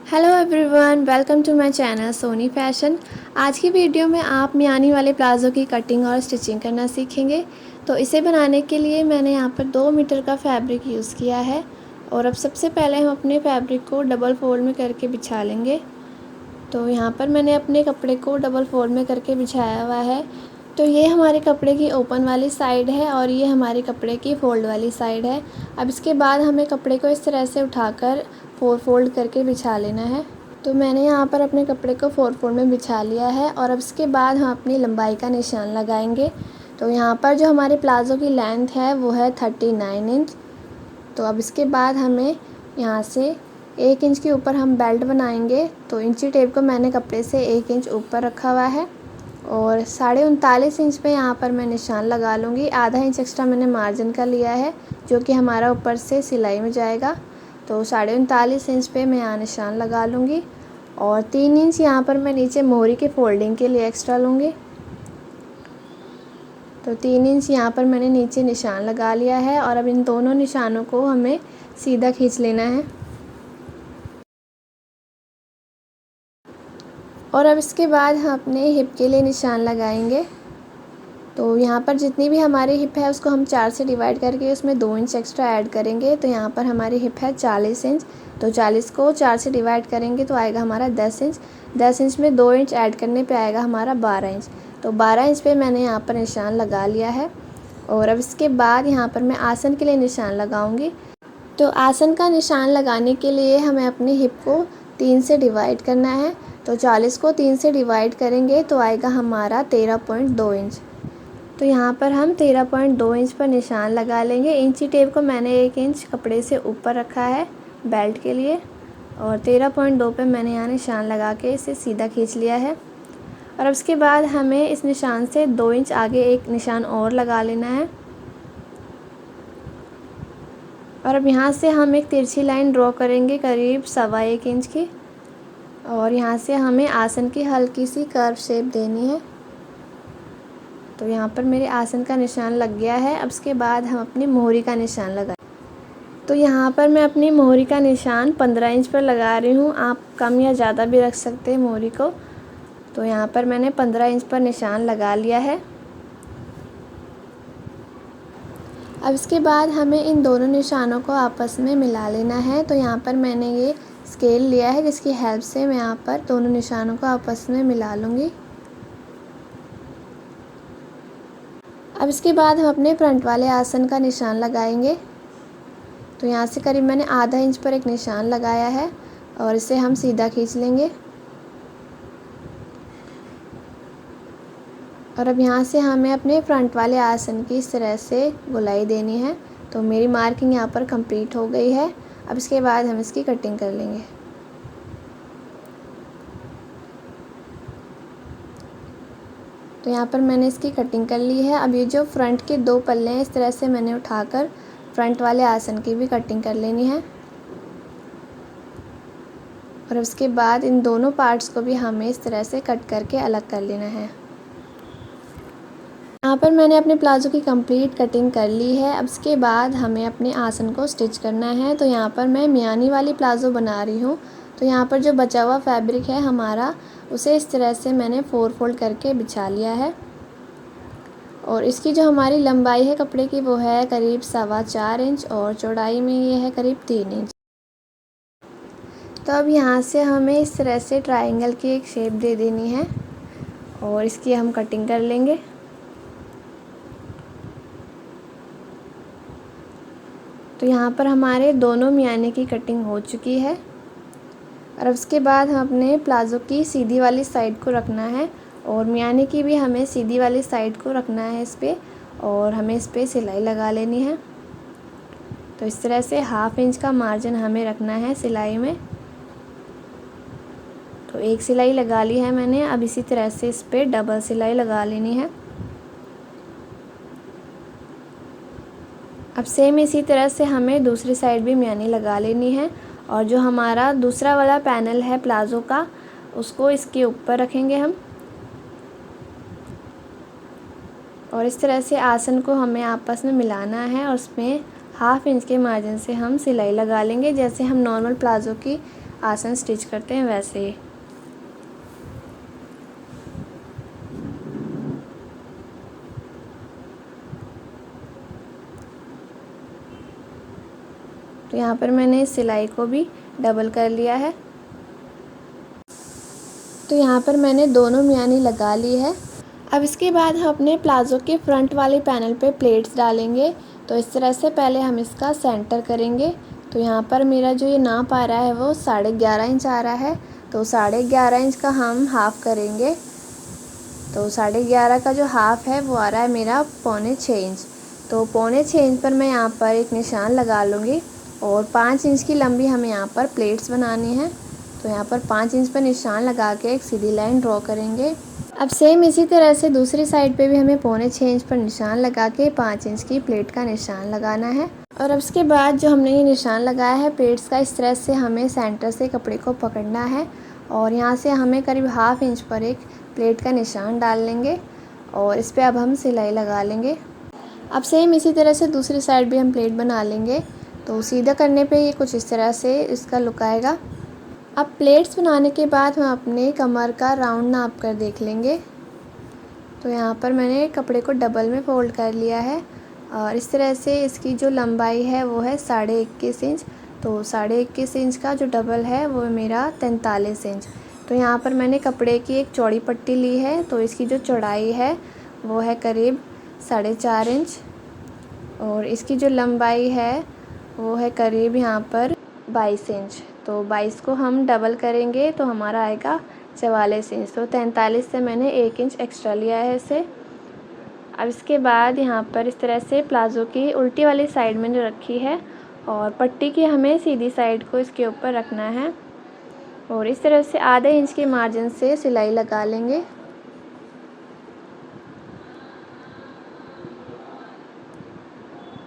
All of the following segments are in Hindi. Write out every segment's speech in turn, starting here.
Hello everyone, welcome to my channel Soni fashion. आज की वीडियो में आप मियानी वाले प्लाज़ो की कटिंग और स्टिचिंग करना सीखेंगे। तो इसे बनाने के लिए मैंने यहाँ पर 2 मीटर का फैब्रिक यूज़ किया है। और अब सबसे पहले हम अपने फैब्रिक को डबल फोल्ड में करके बिछा लेंगे। तो यहाँ पर मैंने अपने कपड़े को डबल फोल्ड में करके बिछाया हुआ है। तो ये हमारे कपड़े की ओपन वाली साइड है और ये हमारे कपड़े की फोल्ड वाली साइड है। अब इसके बाद हमें कपड़े को इस तरह से उठाकर 4 फोल्ड करके बिछा लेना है। तो मैंने यहाँ पर अपने कपड़े को 4 फोल्ड में बिछा लिया है और अब इसके बाद हम अपनी लंबाई का निशान लगाएंगे। तो यहाँ पर जो हमारे प्लाज़ो की लेंथ है वो है 39 इंच। तो अब इसके बाद हमें यहाँ से 1 इंच के ऊपर हम बेल्ट बनाएंगे। तो इंची टेप को मैंने कपड़े से 1 इंच ऊपर रखा हुआ है और 39.5 इंच पे यहाँ पर मैं निशान लगा लूँगी। आधा इंच एक्स्ट्रा मैंने मार्जिन का लिया है जो कि हमारा ऊपर से सिलाई में जाएगा। तो 39.5 इंच पे मैं यहाँ निशान लगा लूँगी और 3 इंच यहाँ पर मैं नीचे मोहरी के फोल्डिंग के लिए एक्स्ट्रा लूँगी। तो 3 इंच यहाँ पर मैंने नीचे निशान लगा लिया है और अब इन दोनों निशानों को हमें सीधा खींच लेना है। और अब इसके बाद हम अपने हिप के लिए निशान लगाएंगे। तो यहाँ पर जितनी भी हमारी हिप है उसको हम 4 से डिवाइड करके उसमें 2 इंच एक्स्ट्रा ऐड करेंगे। तो यहाँ पर हमारी हिप है 40 इंच। तो 40 को 4 से डिवाइड करेंगे तो आएगा हमारा 10 इंच। 10 इंच में 2 इंच ऐड करने पे आएगा हमारा 12 इंच। तो 12 इंच पे मैंने यहाँ पर निशान लगा लिया है। और अब इसके बाद यहाँ पर मैं आसन के लिए निशान लगाऊंगी। तो आसन का निशान लगाने के लिए हमें अपनी हिप को 3 से डिवाइड करना है। तो 40 को 3 से डिवाइड करेंगे तो आएगा हमारा 13.2 इंच। तो यहाँ पर हम 13.2 इंच पर निशान लगा लेंगे। इंची टेप को मैंने 1 इंच कपड़े से ऊपर रखा है बेल्ट के लिए और 13.2 पे मैंने यहाँ निशान लगा के इसे सीधा खींच लिया है। और अब इसके बाद हमें इस निशान से 2 इंच आगे एक निशान और लगा लेना है। और अब यहाँ से हम एक तिरछी लाइन ड्रॉ करेंगे करीब 1.25 इंच की और यहाँ से हमें आसन की हल्की सी कर्व शेप देनी है। तो यहाँ पर मेरे आसन का निशान लग गया है। अब इसके बाद हम अपनी मोहरी का निशान लगाएं। तो यहाँ पर मैं अपनी मोहरी का निशान 15 इंच पर लगा रही हूँ। आप कम या ज़्यादा भी रख सकते हैं मोहरी को। तो यहाँ पर मैंने 15 इंच पर निशान लगा लिया है। अब इसके बाद हमें इन दोनों निशानों को आपस में मिला लेना है। तो यहाँ पर मैंने ये स्केल लिया है जिसकी हेल्प से मैं यहाँ पर दोनों निशानों को आपस में मिला लूँगी। अब इसके बाद हम अपने फ्रंट वाले आसन का निशान लगाएंगे। तो यहाँ से करीब मैंने आधा इंच पर एक निशान लगाया है और इसे हम सीधा खींच लेंगे। और अब यहाँ से हमें अपने फ्रंट वाले आसन की इस तरह से गोलाई देनी है। तो मेरी मार्किंग यहाँ पर कंप्लीट हो गई है। अब इसके बाद हम इसकी कटिंग कर लेंगे। तो यहाँ पर मैंने इसकी कटिंग कर ली है। अब ये जो फ्रंट के 2 पल्ले हैं इस तरह से मैंने उठाकर फ्रंट वाले आसन की भी कटिंग कर लेनी है। और उसके बाद इन दोनों पार्ट्स को भी हमें इस तरह से कट करके अलग कर लेना है। यहाँ पर मैंने अपने प्लाज़ो की कंप्लीट कटिंग कर ली है। अब इसके बाद हमें अपने आसन को स्टिच करना है। तो यहाँ पर मैं मियानी वाली प्लाज़ो बना रही हूँ। तो यहाँ पर जो बचा हुआ फैब्रिक है हमारा उसे इस तरह से मैंने 4 फोल्ड करके बिछा लिया है। और इसकी जो हमारी लंबाई है कपड़े की वो है करीब 4.25 इंच और चौड़ाई में ये है करीब 3 इंच। तो अब यहाँ से हमें इस तरह से ट्रायंगल की एक शेप दे देनी है और इसकी हम कटिंग कर लेंगे। तो यहाँ पर हमारे दोनों मियाने की कटिंग हो चुकी है। और अब उसके बाद हम अपने प्लाज़ो की सीधी वाली साइड को रखना है और मियाने की भी हमें सीधी वाली साइड को रखना है इस पर और हमें इस पर सिलाई लगा लेनी है। तो इस तरह से 1/2 इंच का मार्जिन हमें रखना है सिलाई में। तो एक सिलाई लगा ली है मैंने। अब इसी तरह से इस पर डबल सिलाई लगा लेनी है। अब सेम इसी तरह से हमें दूसरी साइड भी मियानी लगा लेनी है। और जो हमारा दूसरा वाला पैनल है प्लाज़ो का उसको इसके ऊपर रखेंगे हम। और इस तरह से आसन को हमें आपस में मिलाना है और उसमें 1/2 इंच के मार्जिन से हम सिलाई लगा लेंगे जैसे हम नॉर्मल प्लाज़ो की आसन स्टिच करते हैं वैसे ही। तो यहाँ पर मैंने इस सिलाई को भी डबल कर लिया है। तो यहाँ पर मैंने दोनों मियानी लगा ली है। अब इसके बाद हम अपने प्लाज़ो के फ्रंट वाले पैनल पे प्लेट्स डालेंगे। तो इस तरह से पहले हम इसका सेंटर करेंगे। तो यहाँ पर मेरा जो ये नाप आ रहा है वो 11.5 इंच आ रहा है। तो 11.5 इंच का हम हाफ़ करेंगे। तो 11.5 का जो हाफ़ है वो आ रहा है मेरा 5.25 इंच। तो 5.25 इंच पर मैं यहाँ पर एक निशान लगा लूँगी और 5 इंच की लंबी हमें यहाँ पर प्लेट्स बनानी है। तो यहाँ पर 5 इंच पर निशान लगा के एक सीधी लाइन ड्रॉ करेंगे। अब सेम इसी तरह से दूसरी साइड पे भी हमें 5.25 इंच पर निशान लगा के 5 इंच की प्लेट का निशान लगाना है। और अब इसके बाद जो हमने ये निशान लगाया है प्लेट्स का, इस तरह से हमें सेंटर से कपड़े को पकड़ना है और यहाँ से हमें करीब हाफ़ इंच पर एक प्लेट का निशान डाल लेंगे और इस पर अब हम सिलाई लगा लेंगे। अब सेम इसी तरह से दूसरी साइड भी हम प्लेट बना लेंगे। तो सीधा करने पे ये कुछ इस तरह से इसका लुक आएगा। अब प्लेट्स बनाने के बाद हम अपने कमर का राउंड नाप कर देख लेंगे। तो यहाँ पर मैंने कपड़े को डबल में फ़ोल्ड कर लिया है और इस तरह से इसकी जो लंबाई है वो है 21.5 इंच। तो 21.5 इंच का जो डबल है वो मेरा 43 इंच। तो यहाँ पर मैंने कपड़े की एक चौड़ी पट्टी ली है। तो इसकी जो चौड़ाई है वो है करीब 4.5 इंच और इसकी जो लंबाई है वो है करीब यहाँ पर 22 इंच। तो 22 को हम डबल करेंगे तो हमारा आएगा 44 इंच। तो 43 से मैंने 1 इंच एक्स्ट्रा लिया है इसे। अब इसके बाद यहाँ पर इस तरह से प्लाज़ो की उल्टी वाली साइड मैंने रखी है और पट्टी की हमें सीधी साइड को इसके ऊपर रखना है और इस तरह से आधे इंच के मार्जिन से सिलाई लगा लेंगे।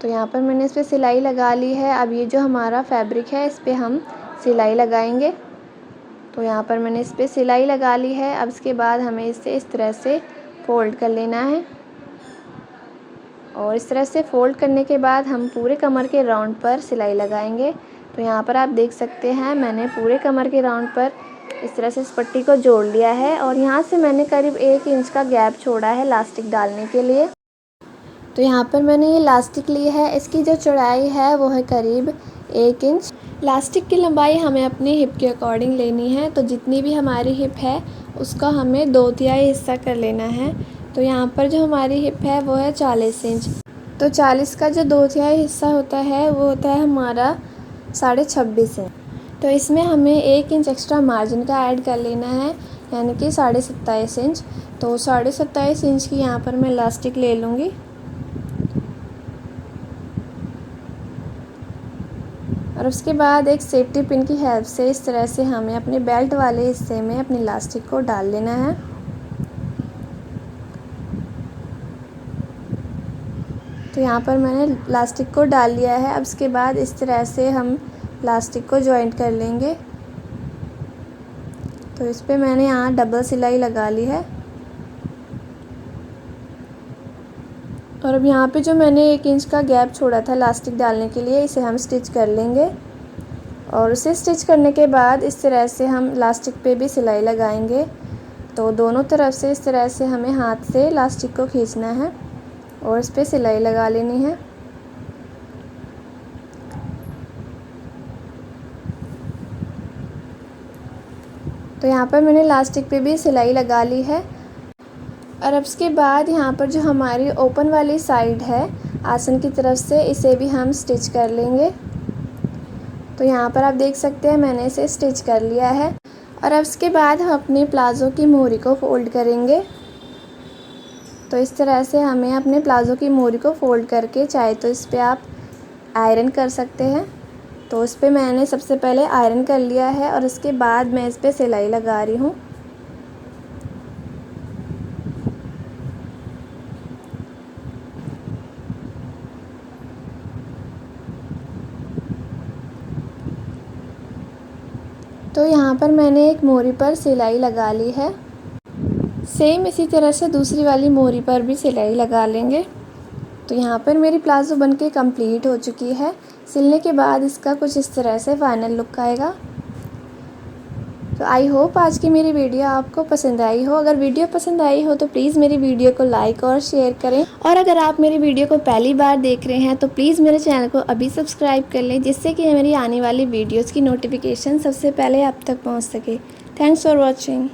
तो यहाँ पर मैंने इस पर सिलाई लगा ली है। अब ये जो हमारा फैब्रिक है इस पर हम सिलाई लगाएंगे। तो यहाँ पर मैंने इस पर सिलाई लगा ली है। अब इसके बाद हमें इसे इस तरह से फ़ोल्ड कर लेना है और इस तरह से फ़ोल्ड करने के बाद हम पूरे कमर के राउंड पर सिलाई लगाएंगे। तो यहाँ पर आप देख सकते हैं मैंने पूरे कमर के राउंड पर इस तरह से इस पट्टी को जोड़ लिया है और यहाँ से मैंने करीब 1 इंच का गैप छोड़ा है इलास्टिक डालने के लिए। तो यहाँ पर मैंने ये इलास्टिक ली है। इसकी जो चौड़ाई है वो है करीब 1 इंच। इलास्टिक की लंबाई हमें अपनी हिप के अकॉर्डिंग लेनी है। तो जितनी भी हमारी हिप है उसका हमें 2/3 हिस्सा कर लेना है। तो यहाँ पर जो हमारी हिप है वो है 40 इंच। तो 40 का जो 2/3 हिस्सा होता है वो होता है हमारा 26.5 इंच। तो इसमें हमें 1 इंच एक्स्ट्रा मार्जिन का ऐड कर लेना है यानी कि 27.5 इंच। तो 27.5 इंच की यहाँ पर मैं इलास्टिक ले लूँगी और उसके बाद एक सेफ्टी पिन की हेल्प से इस तरह से हमें अपने बेल्ट वाले हिस्से में अपनी इलास्टिक को डाल लेना है। तो यहाँ पर मैंने इलास्टिक को डाल लिया है। अब इसके बाद इस तरह से हम इलास्टिक को जॉइंट कर लेंगे। तो इस पर मैंने यहाँ डबल सिलाई लगा ली है और अब यहाँ पे जो मैंने 1 इंच का गैप छोड़ा था इलास्टिक डालने के लिए इसे हम स्टिच कर लेंगे और उसे स्टिच करने के बाद इस तरह से हम इलास्टिक पे भी सिलाई लगाएंगे। तो दोनों तरफ से इस तरह से हमें हाथ से इलास्टिक को खींचना है और इस पर सिलाई लगा लेनी है। तो यहाँ पर मैंने इलास्टिक पे भी सिलाई लगा ली है और अब इसके बाद यहाँ पर जो हमारी ओपन वाली साइड है आसन की तरफ से इसे भी हम स्टिच कर लेंगे। तो यहाँ पर आप देख सकते हैं मैंने इसे स्टिच कर लिया है और अब इसके बाद हम अपने प्लाज़ो की मोहरी को फ़ोल्ड करेंगे। तो इस तरह से हमें अपने प्लाज़ो की मोहरी को फ़ोल्ड करके चाहे तो इस पर आप आयरन कर सकते हैं। तो इस पर मैंने सबसे पहले आयरन कर लिया है और इसके बाद मैं इस पर सिलाई लगा रही हूँ। तो यहाँ पर मैंने एक मोहरी पर सिलाई लगा ली है। सेम इसी तरह से दूसरी वाली मोहरी पर भी सिलाई लगा लेंगे। तो यहाँ पर मेरी प्लाज़ो बनके कंप्लीट हो चुकी है। सिलने के बाद इसका कुछ इस तरह से फाइनल लुक आएगा। तो आई होप आज की मेरी वीडियो आपको पसंद आई हो। अगर वीडियो पसंद आई हो तो प्लीज़ मेरी वीडियो को लाइक और शेयर करें, और अगर आप मेरी वीडियो को पहली बार देख रहे हैं तो प्लीज़ मेरे चैनल को अभी सब्सक्राइब कर लें, जिससे कि मेरी आने वाली वीडियोज़ की नोटिफिकेशन सबसे पहले आप तक पहुँच सके। Thanks for watching.